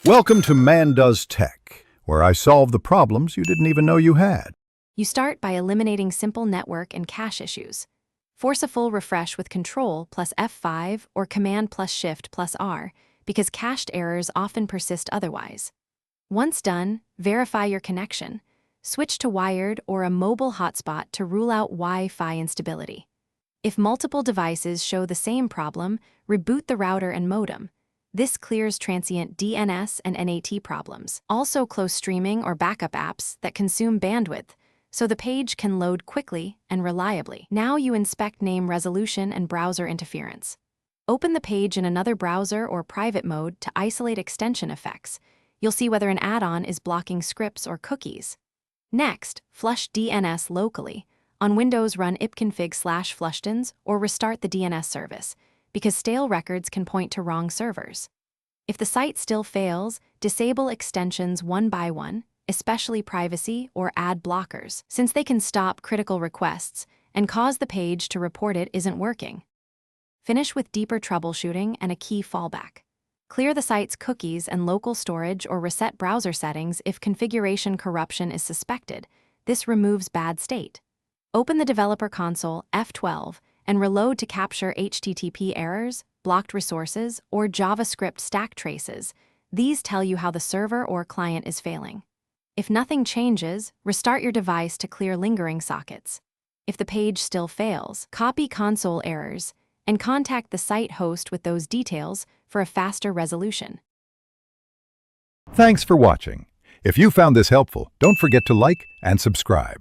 Welcome to Man Does Tech, where I solve the problems you didn't even know you had. You start by eliminating simple network and cache issues. Force a full refresh with Control plus F5 or Command plus Shift plus R, because cached errors often persist otherwise. Once done, verify your connection. Switch to wired or a mobile hotspot to rule out Wi-Fi instability. If multiple devices show the same problem, reboot the router and modem. This clears transient DNS and NAT problems. Also close streaming or backup apps that consume bandwidth, so the page can load quickly and reliably. Now you inspect name resolution and browser interference. Open the page in another browser or private mode to isolate extension effects. You'll see whether an add-on is blocking scripts or cookies. Next, flush DNS locally. On Windows, run ipconfig/flushtons or restart the DNS service, because stale records can point to wrong servers. If the site still fails, disable extensions one by one, especially privacy or ad blockers, since they can stop critical requests and cause the page to report it isn't working. Finish with deeper troubleshooting and a key fallback. Clear the site's cookies and local storage or reset browser settings if configuration corruption is suspected. This removes bad state. Open the developer console F12 and reload to capture HTTP errors, blocked resources, or JavaScript stack traces. These tell you how the server or client is failing. If nothing changes, restart your device to clear lingering sockets. If the page still fails, copy console errors and contact the site host with those details for a faster resolution. Thanks for watching. If you found this helpful, don't forget to like and subscribe.